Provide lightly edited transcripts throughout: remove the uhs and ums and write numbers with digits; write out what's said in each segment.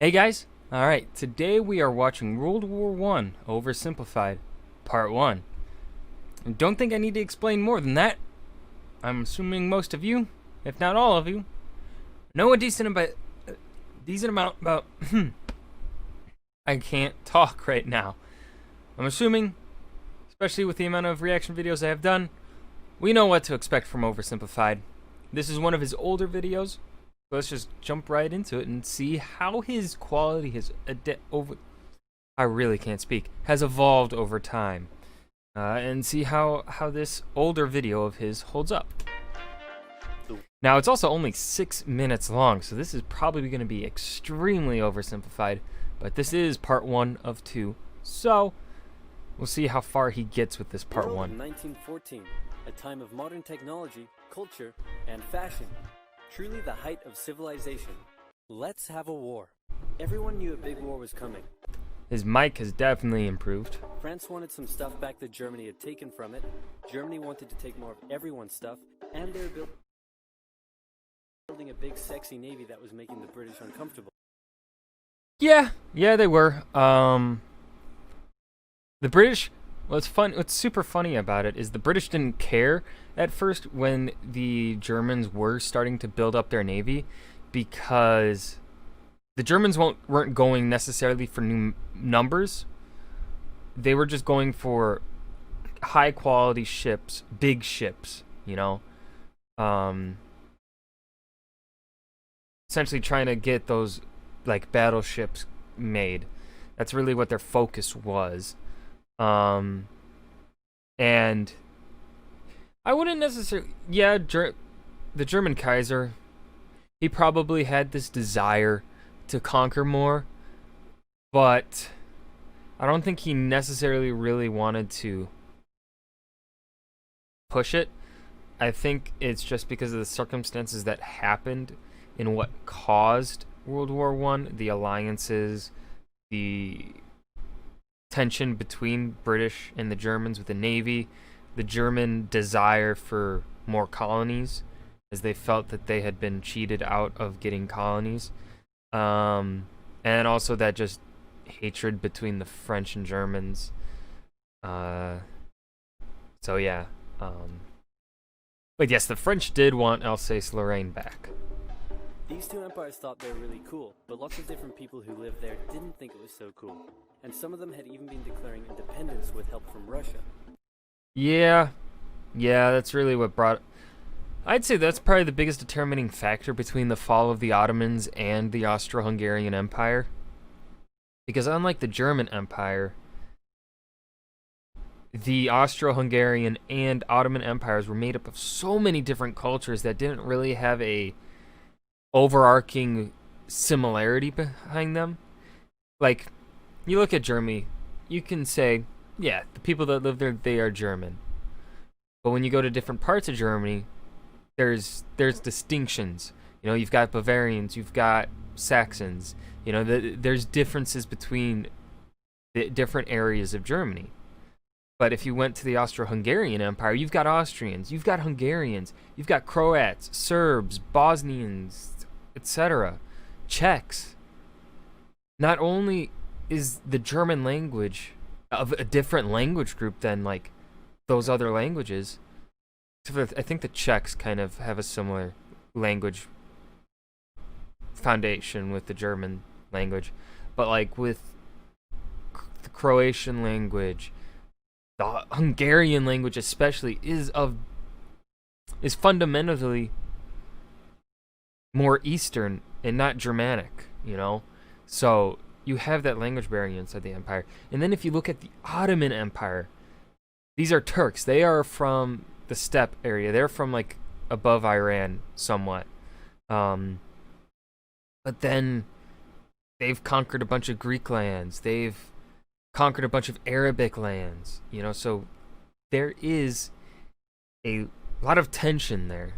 Hey guys, alright, today we are watching World War I Oversimplified, Part 1. And don't think I need to explain more than that. I'm assuming most of you, if not all of you, know a decent amount about I can't talk right now. I'm assuming, especially with the amount of reaction videos I have done, we know what to expect from Oversimplified. This is one of his older videos. Let's just jump right into it and see how his quality has has evolved over time, and see how this older video of his holds up. Now it's also only 6 minutes long, so this is probably going to be extremely oversimplified, but this is part 1 of 2, so we'll see how far he gets with this part 1. 1914, a time of modern technology, culture, and fashion. Truly the height of civilization. Let's have a war. Everyone knew a big war was coming. His mic has definitely improved. France wanted some stuff back that Germany had taken from it. Germany wanted to take more of everyone's stuff, and they were building a big sexy navy that was making the British uncomfortable. Yeah, they were. The British, what's super funny about it is the British didn't care at first when the Germans were starting to build up their navy, because the Germans weren't going necessarily for new numbers. They were just going for high quality ships, big ships, you know. Essentially trying to get those like battleships made. That's really what their focus was. And I wouldn't necessarily... Yeah, the German Kaiser, he probably had this desire to conquer more, but I don't think he necessarily really wanted to push it. I think it's just because of the circumstances that happened in what caused World War I, the alliances, the tension between British and the Germans with the Navy, the German desire for more colonies, as they felt that they had been cheated out of getting colonies, and also that just hatred between the French and Germans. So yeah, but yes, the French did want Alsace-Lorraine back. These two empires thought they were really cool, but lots of different people who lived there didn't think it was so cool, and some of them had even been declaring independence with help from Russia. Yeah, that's really what brought... I'd say that's probably the biggest determining factor between the fall of the Ottomans and the Austro-Hungarian Empire. Because unlike the German Empire, the Austro-Hungarian and Ottoman empires were made up of so many different cultures that didn't really have a overarching similarity behind them. Like, you look at Germany, you can say, yeah, the people that live there, they are German. But when you go to different parts of Germany, there's distinctions. You know, you've got Bavarians, you've got Saxons. You know, there's differences between the different areas of Germany. But if you went to the Austro-Hungarian Empire, you've got Austrians, you've got Hungarians, you've got Croats, Serbs, Bosnians, etc., Czechs. Not only is the German language of a different language group than like those other languages. I think the Czechs kind of have a similar language foundation with the German language, but like with the Croatian language, the Hungarian language especially is fundamentally more Eastern and not Germanic, you know? So you have that language barrier inside the empire. And then if you look at the Ottoman Empire, these are Turks. They are from the steppe area. They're from like above Iran somewhat. But then they've conquered a bunch of Greek lands. They've conquered a bunch of Arabic lands. You know, so there is a lot of tension there.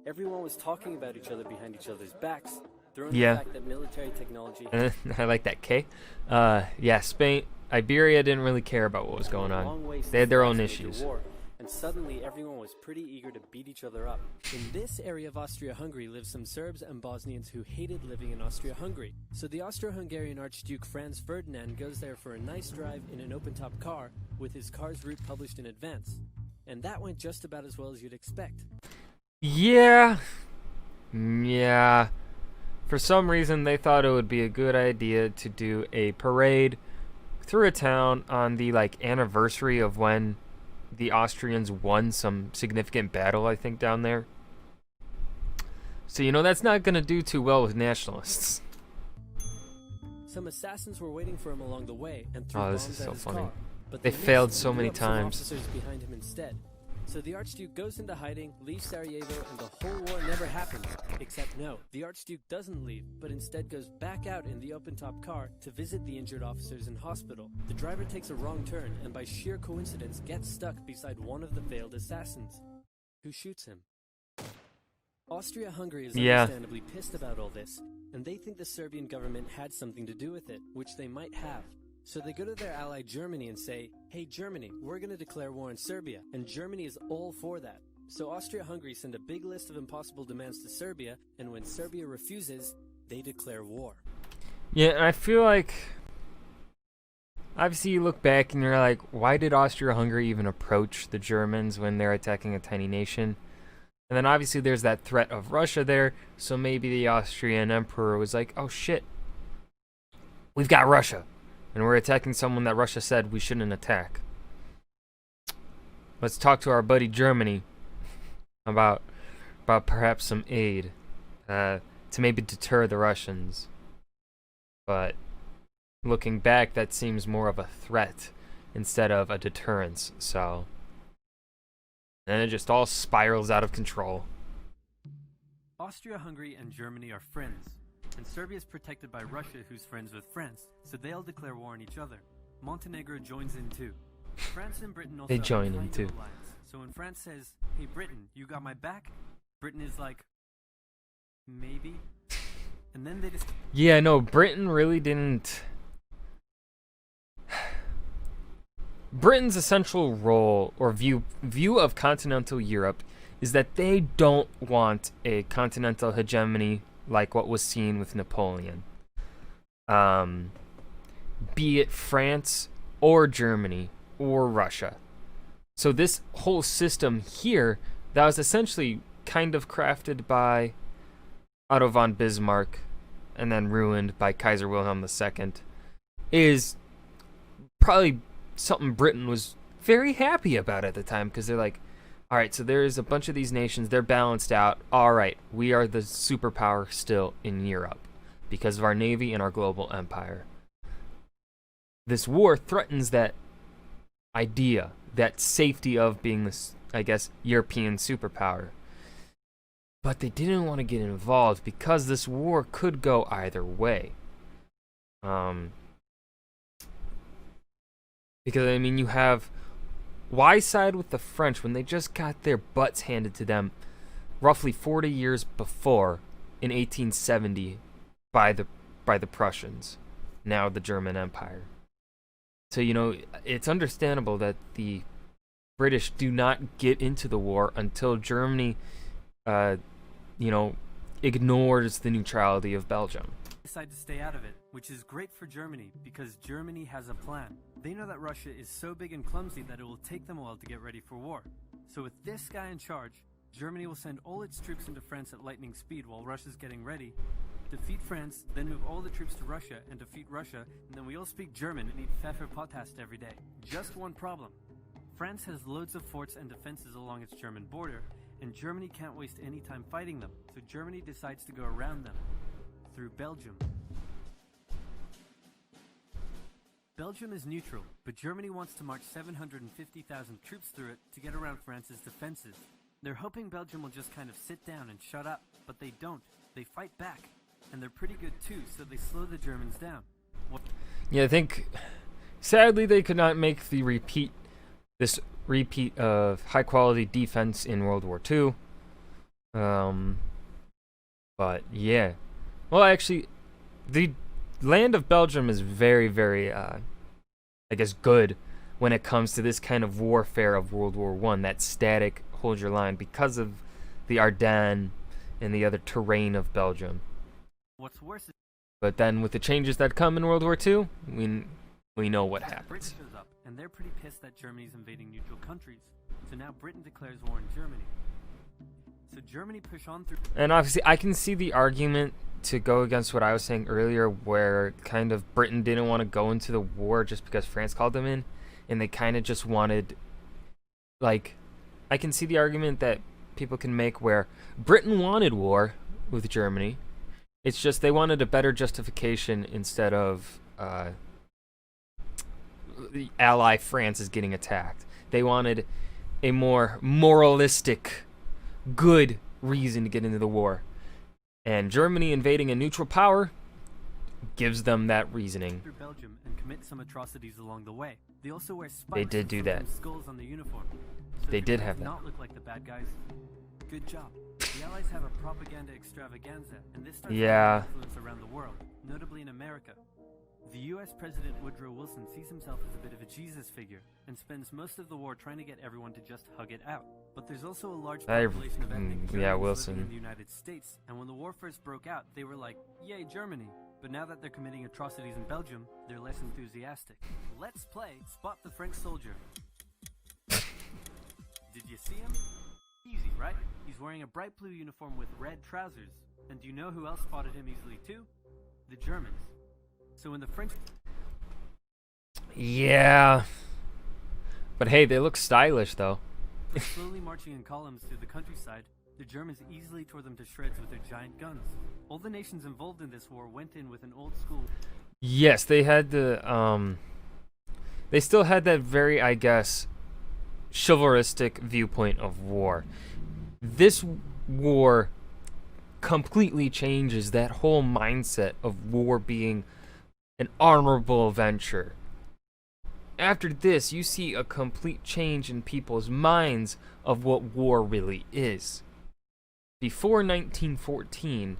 Everyone was talking about each other behind each other's backs. Yeah. The fact that military technology I like that K. Yeah, Spain, Iberia didn't really care about what was going on. They had their own issues. And and suddenly everyone was pretty eager to beat each other up. In this area of Austria-Hungary lived some Serbs and Bosnians who hated living in Austria-Hungary. So the Austro-Hungarian Archduke Franz Ferdinand goes there for a nice drive in an open-top car with his car's route published in advance. And that went just about as well as you'd expect. Yeah. For some reason, they thought it would be a good idea to do a parade through a town on the anniversary of when the Austrians won some significant battle, I think, down there. So that's not going to do too well with nationalists. Some assassins were waiting for him along the way and threw bombs This is at so his funny. car, but They missed failed and so blew many up some times. officers behind him instead. So the Archduke goes into hiding, leaves Sarajevo, and the whole war never happens. Except no, the Archduke doesn't leave, but instead goes back out in the open-top car to visit the injured officers in hospital. The driver takes a wrong turn and by sheer coincidence gets stuck beside one of the failed assassins, who shoots him. Austria-Hungary is understandably pissed about all this, and they think the Serbian government had something to do with it, which they might have. So they go to their ally Germany and say, "Hey Germany, we're going to declare war on Serbia," and Germany is all for that. So Austria-Hungary send a big list of impossible demands to Serbia, and when Serbia refuses, they declare war. Yeah, and I feel like, obviously you look back and you're like, why did Austria-Hungary even approach the Germans when they're attacking a tiny nation? And then obviously there's that threat of Russia there, so maybe the Austrian emperor was like, oh shit, we've got Russia, and we're attacking someone that Russia said we shouldn't attack. Let's talk to our buddy Germany about perhaps some aid to maybe deter the Russians. But looking back, that seems more of a threat instead of a deterrence, so... And it just all spirals out of control. Austria-Hungary and Germany are friends, and Serbia is protected by Russia, who's friends with France, so they'll declare war on each other. Montenegro joins in too. France and Britain also They join in have a too. alliance. So when France says, "Hey Britain, you got my back?" Britain is like, maybe. And then they just... Yeah, no, Britain really didn't... Britain's essential role or view of continental Europe is that they don't want a continental hegemony like what was seen with Napoleon. Be it France or Germany or Russia. So this whole system here that was essentially kind of crafted by Otto von Bismarck and then ruined by Kaiser Wilhelm II is probably something Britain was very happy about at the time, because they're like, all right, so there's a bunch of these nations, they're balanced out. All right, we are the superpower still in Europe because of our navy and our global empire. This war threatens that idea, that safety of being this, I guess, European superpower. But they didn't want to get involved because this war could go either way. Because, I mean, you have... Why side with the French when they just got their butts handed to them roughly 40 years before, in 1870, by the Prussians, now the German Empire? So, it's understandable that the British do not get into the war until Germany, ignores the neutrality of Belgium. Decide to stay out of it, which is great for Germany because Germany has a plan. They know that Russia is so big and clumsy that it will take them a while to get ready for war. So with this guy in charge, Germany will send all its troops into France at lightning speed while Russia's getting ready, defeat France, then move all the troops to Russia and defeat Russia, and then we all speak German and eat Pfefferpottast every day. Just one problem. France has loads of forts and defenses along its German border, and Germany can't waste any time fighting them, so Germany decides to go around them. Through Belgium. Belgium is neutral, but Germany wants to march 750,000 troops through it to get around France's defenses. They're hoping Belgium will just kind of sit down and shut up, but they don't. They fight back, and they're pretty good too, so they slow the Germans down. Yeah, I think, sadly, they could not make this repeat of high-quality defense in World War II. But, yeah. Well, actually, the land of Belgium is very, very, good. when it comes to this kind of warfare of World War One, that static hold your line because of the Ardennes and the other terrain of Belgium. What's worse is But then with the changes that come in World War II, we know what Britain happens. shows up, and they're pretty pissed that Germany's invading neutral countries. So now Britain declares war on Germany. So Germany push on through. And obviously, I can see the argument to go against what I was saying earlier, where kind of Britain didn't want to go into the war just because France called them in, and they kind of just wanted, like, I can see the argument that people can make where Britain wanted war with Germany. It's just they wanted a better justification instead of the ally France is getting attacked. They wanted a more moralistic, good reason to get into the war. And Germany invading a neutral power gives them that reasoning. Through Belgium and commit some atrocities along the way. They also wear spikes They did do and that. sometimes skulls on the uniform. So They the did guys have that. not look like the bad guys. Good job. The Allies have a propaganda extravaganza, and this starts Yeah. to influence around the world, notably in America. The U.S. President Woodrow Wilson sees himself as a bit of a Jesus figure and spends most of the war trying to get everyone to just hug it out. But there's also a large population of ethnic Germans Wilson. living in the United States, and when the war first broke out, they were like, "Yay, Germany!" But now that they're committing atrocities in Belgium, they're less enthusiastic. Let's play Spot the French Soldier. Did you see him? Easy, right? He's wearing a bright blue uniform with red trousers. And do you know who else spotted him easily too? The Germans. So when the French Yeah. But hey, they look stylish though. were slowly marching in columns through the countryside, the Germans easily tore them to shreds with their giant guns. All the nations involved in this war went in with an old school. Yes, they had the they still had that very, I guess, chivalristic viewpoint of war. This war completely changes that whole mindset of war being an honorable venture. After this, you see a complete change in people's minds of what war really is. Before 1914,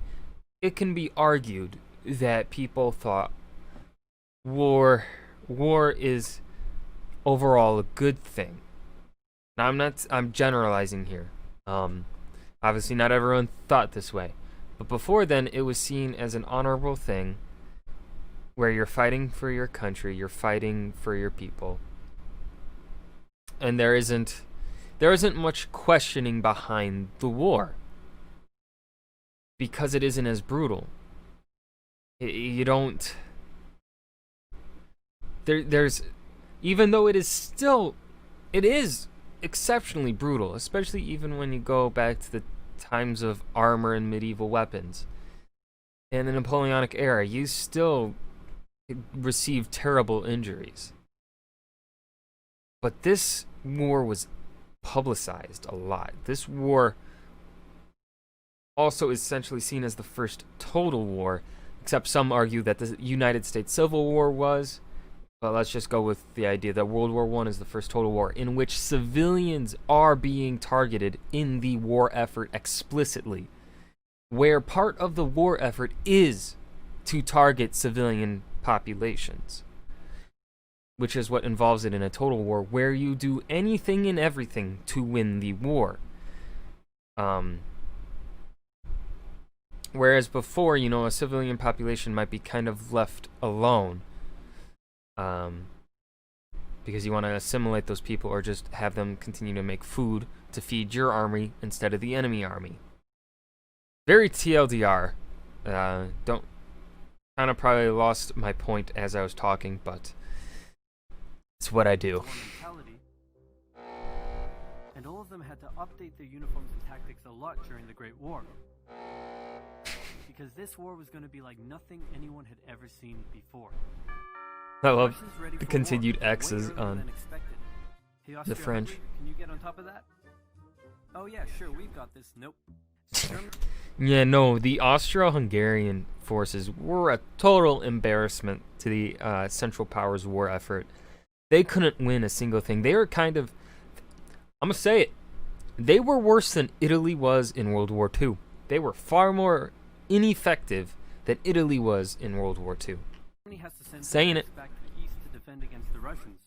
it can be argued that people thought war is overall a good thing. Now I'm generalizing here. Obviously not everyone thought this way. But before then, it was seen as an honorable thing where you're fighting for your country, you're fighting for your people. And there isn't much questioning behind the war. Because it isn't as brutal. You don't there's even though it is exceptionally brutal, especially even when you go back to the times of armor and medieval weapons. In the Napoleonic era, you still received terrible injuries. But this war was publicized a lot. This war also is essentially seen as the first total war, except some argue that the United States Civil War was. But let's just go with the idea that World War I is the first total war in which civilians are being targeted in the war effort explicitly, where part of the war effort is to target civilian populations, which is what involves it in a total war, where you do anything and everything to win the war. Whereas before, a civilian population might be kind of left alone. Because you want to assimilate those people or just have them continue to make food to feed your army instead of the enemy army. Very TLDR. Kind of probably lost my point as I was talking, but it's what I do. And all of them had to update their uniforms and tactics a lot during the Great War. Because this war was going to be like nothing anyone had ever seen before. I love the continued X's on Hey, the French. Can you get on top of that? Oh yeah, sure, we've got this. Nope. Yeah, no, the Austro-Hungarian forces were a total embarrassment to the Central Powers war effort. They couldn't win a single thing. They were kind of, I'm going to say it, they were worse than Italy was in World War II. They were far more ineffective than Italy was in World War II. Has to send Saying it. back to the east to defend against the Russians.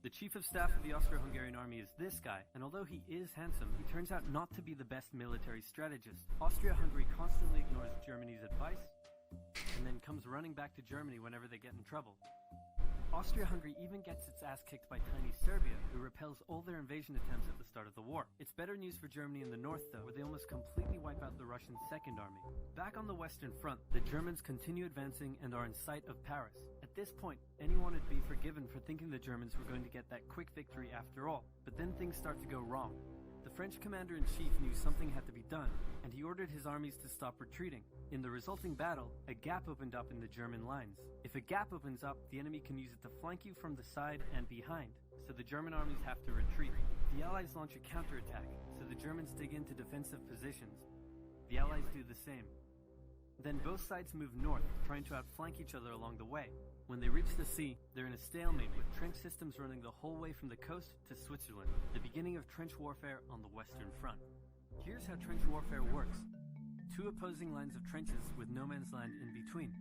The chief of staff of the Austro-Hungarian army is this guy, and although he is handsome, he turns out not to be the best military strategist. Austria-Hungary constantly ignores Germany's advice, and then comes running back to Germany whenever they get in trouble. Austria-Hungary even gets its ass kicked by tiny Serbia, who repels all their invasion attempts at the start of the war. It's better news for Germany in the north, though, where they almost completely wipe out the Russian Second Army. Back on the Western Front, the Germans continue advancing and are in sight of Paris. At this point, anyone would be forgiven for thinking the Germans were going to get that quick victory after all, but then things start to go wrong. The French commander-in-chief knew something had to be done, and he ordered his armies to stop retreating. In the resulting battle, a gap opened up in the German lines. If a gap opens up, the enemy can use it to flank you from the side and behind, so the German armies have to retreat. The Allies launch a counterattack, so the Germans dig into defensive positions. The Allies do the same. Then both sides move north, trying to outflank each other along the way. When they reach the sea, they're in a stalemate with trench systems running the whole way from the coast to Switzerland, the beginning of trench warfare on the Western Front. Here's how trench warfare works. Two opposing lines of trenches with no man's land in between.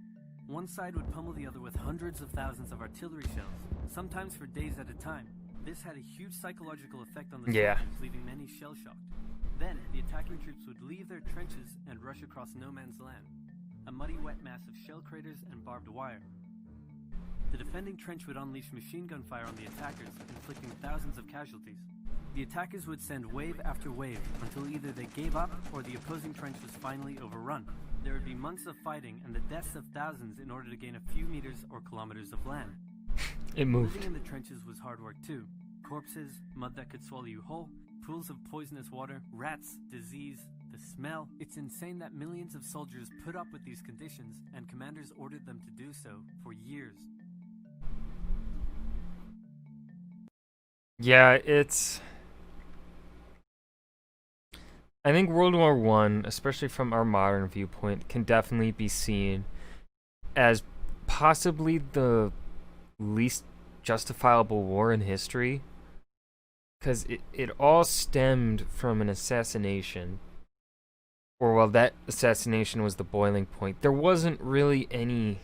One side would pummel the other with hundreds of thousands of artillery shells, sometimes for days at a time. This had a huge psychological effect on the soldiers, leaving many shell-shocked. Then, the attacking troops would leave their trenches and rush across no man's land, a muddy wet mass of shell craters and barbed wire. The defending trench would unleash machine gun fire on the attackers, inflicting thousands of casualties. The attackers would send wave after wave until either they gave up or the opposing trench was finally overrun. There would be months of fighting and the deaths of thousands in order to gain a few meters or kilometers of land. It moved. Living in the trenches was hard work too. Corpses, mud that could swallow you whole, pools of poisonous water, rats, disease, the smell. It's insane that millions of soldiers put up with these conditions, and commanders ordered them to do so for years. Yeah, I think World War I, especially from our modern viewpoint, can definitely be seen as possibly the least justifiable war in history, because it all stemmed from an assassination, or well, that assassination was the boiling point. There wasn't really any,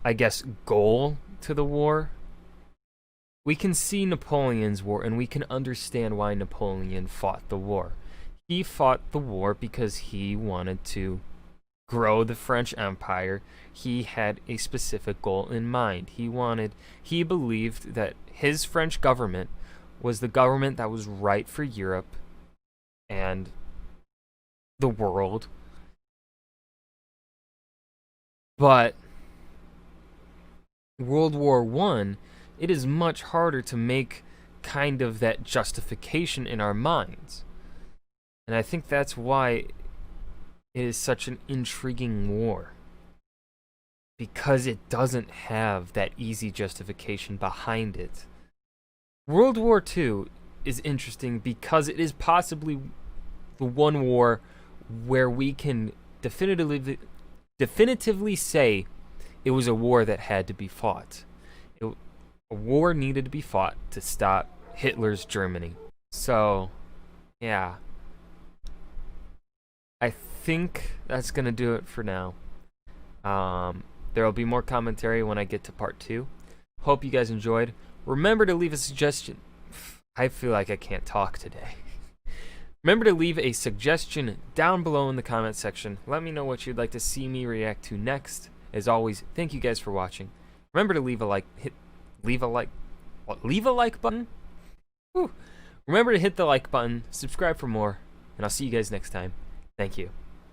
I guess, goal to the war. We can see Napoleon's war, and we can understand why Napoleon fought the war. He fought the war because he wanted to grow the French Empire. He had a specific goal in mind. He believed that his French government was the government that was right for Europe and the world. But World War I, it is much harder to make kind of that justification in our minds. And I think that's why it is such an intriguing war. Because it doesn't have that easy justification behind it. World War II is interesting because it is possibly the one war where we can definitively say it was a war that had to be fought. A war needed to be fought to stop Hitler's Germany. So, yeah. I think that's going to do it for now. There will be more commentary when I get to part 2. Hope you guys enjoyed. Remember to leave a suggestion. I feel like I can't talk today. Remember to leave a suggestion down below in the comment section. Let me know what you'd like to see me react to next. As always, thank you guys for watching. Remember to leave a like button? Whew. Remember to hit the like button, subscribe for more, and I'll see you guys next time. Thank you.